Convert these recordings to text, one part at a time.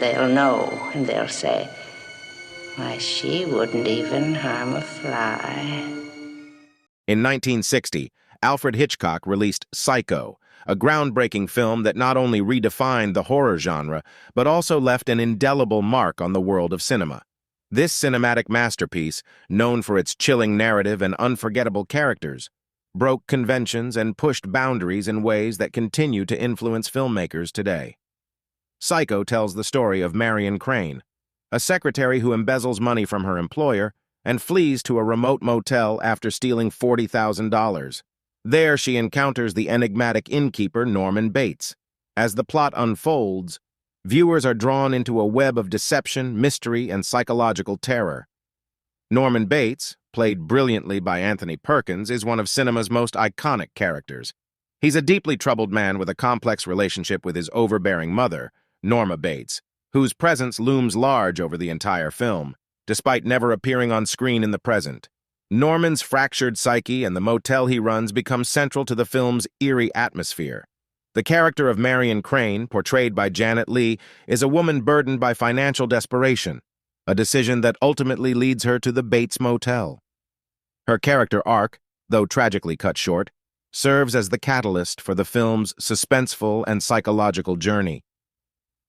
they'll know, and they'll say, why, she wouldn't even harm a fly. In 1960, Alfred Hitchcock released Psycho, a groundbreaking film that not only redefined the horror genre, but also left an indelible mark on the world of cinema. This cinematic masterpiece, known for its chilling narrative and unforgettable characters, broke conventions and pushed boundaries in ways that continue to influence filmmakers today. Psycho tells the story of Marion Crane, a secretary who embezzles money from her employer and flees to a remote motel after stealing $40,000. There she encounters the enigmatic innkeeper Norman Bates. As the plot unfolds, viewers are drawn into a web of deception, mystery, and psychological terror. Norman Bates, played brilliantly by Anthony Perkins, is one of cinema's most iconic characters. He's a deeply troubled man with a complex relationship with his overbearing mother, Norma Bates, whose presence looms large over the entire film, despite never appearing on screen in the present. Norman's fractured psyche and the motel he runs become central to the film's eerie atmosphere. The character of Marion Crane, portrayed by Janet Leigh, is a woman burdened by financial desperation, a decision that ultimately leads her to the Bates Motel. Her character arc, though tragically cut short, serves as the catalyst for the film's suspenseful and psychological journey.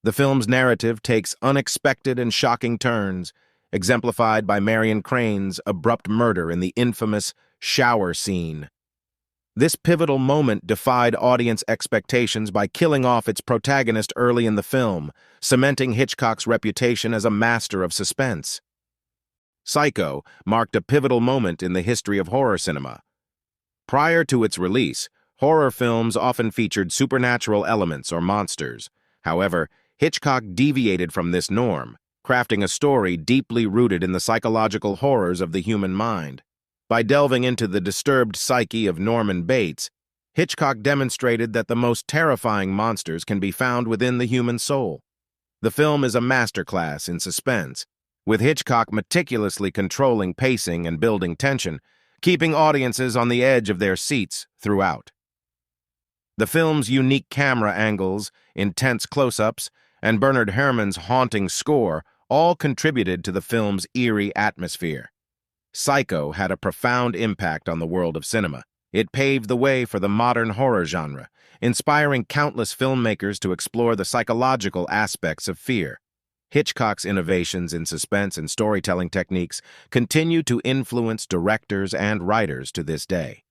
The film's narrative takes unexpected and shocking turns, exemplified by Marion Crane's abrupt murder in the infamous shower scene. This pivotal moment defied audience expectations by killing off its protagonist early in the film, cementing Hitchcock's reputation as a master of suspense. Psycho marked a pivotal moment in the history of horror cinema. Prior to its release, horror films often featured supernatural elements or monsters. However, Hitchcock deviated from this norm, crafting a story deeply rooted in the psychological horrors of the human mind. By delving into the disturbed psyche of Norman Bates, Hitchcock demonstrated that the most terrifying monsters can be found within the human soul. The film is a masterclass in suspense, with Hitchcock meticulously controlling pacing and building tension, keeping audiences on the edge of their seats throughout. The film's unique camera angles, intense close-ups, and Bernard Herrmann's haunting score all contributed to the film's eerie atmosphere. Psycho had a profound impact on the world of cinema. It paved the way for the modern horror genre, inspiring countless filmmakers to explore the psychological aspects of fear. Hitchcock's innovations in suspense and storytelling techniques continue to influence directors and writers to this day.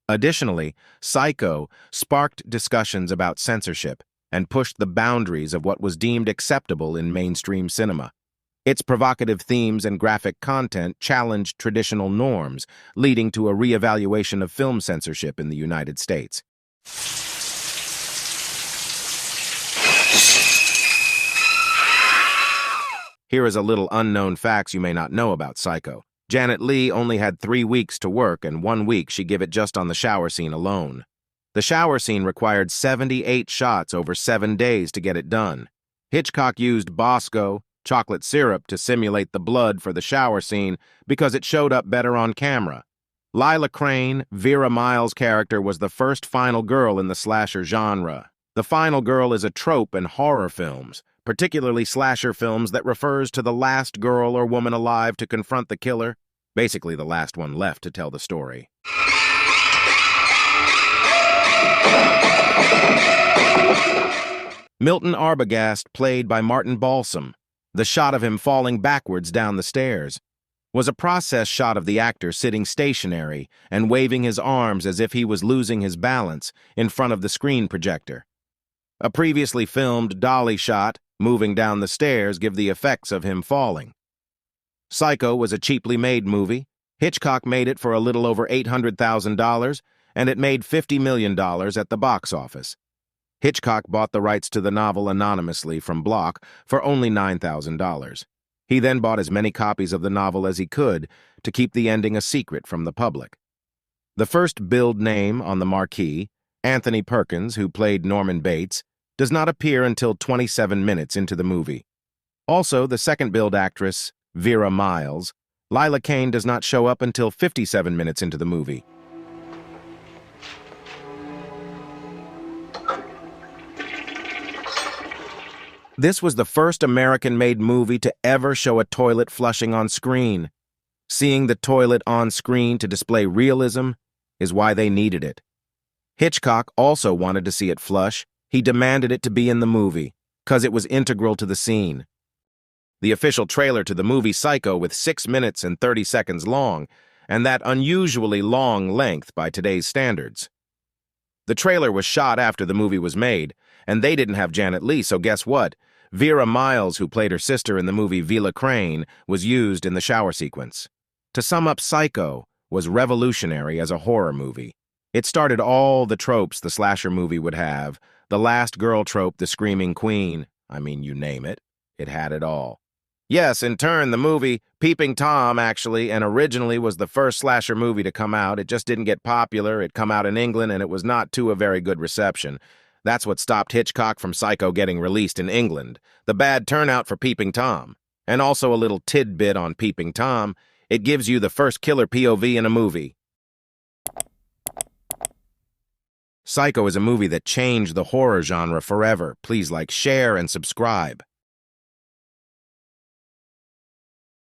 Additionally, Psycho sparked discussions about censorship and pushed the boundaries of what was deemed acceptable in mainstream cinema. Its provocative themes and graphic content challenged traditional norms, leading to a reevaluation of film censorship in the United States. Here is a little unknown facts you may not know about Psycho. Janet Leigh only had 3 weeks to work, and 1 week she gave it just on the shower scene alone. The shower scene required 78 shots over 7 days to get it done. Hitchcock used Bosco, chocolate syrup, to simulate the blood for the shower scene because it showed up better on camera. Lila Crane, Vera Miles' character, was the first final girl in the slasher genre. The final girl is a trope in horror films, particularly slasher films, that refers to the last girl or woman alive to confront the killer, basically the last one left to tell the story. Milton Arbogast, played by Martin Balsam, the shot of him falling backwards down the stairs, was a process shot of the actor sitting stationary and waving his arms as if he was losing his balance in front of the screen projector. A previously filmed dolly shot, moving down the stairs, give the effects of him falling. Psycho was a cheaply made movie. Hitchcock made it for a little over $800,000, and it made $50 million at the box office. Hitchcock bought the rights to the novel anonymously from Block for only $9,000. He then bought as many copies of the novel as he could to keep the ending a secret from the public. The first billed name on the marquee, Anthony Perkins, who played Norman Bates, does not appear until 27 minutes into the movie. Also, the second billed actress, Vera Miles, Lila Kane, does not show up until 57 minutes into the movie. This was the first American-made movie to ever show a toilet flushing on screen. Seeing the toilet on screen to display realism is why they needed it. Hitchcock also wanted to see it flush. He demanded it to be in the movie, because it was integral to the scene. The official trailer to the movie Psycho, with 6 minutes and 30 seconds long, and that unusually long length by today's standards. The trailer was shot after the movie was made, and they didn't have Janet Leigh, so guess what? Vera Miles, who played her sister in the movie Vila Crane, was used in the shower sequence. To sum up, Psycho was revolutionary as a horror movie. It started all the tropes the slasher movie would have, the last girl trope, the screaming queen. I mean, you name it. It had it all. Yes, in turn, the movie Peeping Tom actually and originally was the first slasher movie to come out. It just didn't get popular. It come out in England and it was not to a very good reception. That's what stopped Hitchcock from Psycho getting released in England. The bad turnout for Peeping Tom. And also a little tidbit on Peeping Tom. It gives you the first killer POV in a movie. Psycho is a movie that changed the horror genre forever. Please like, share, and subscribe.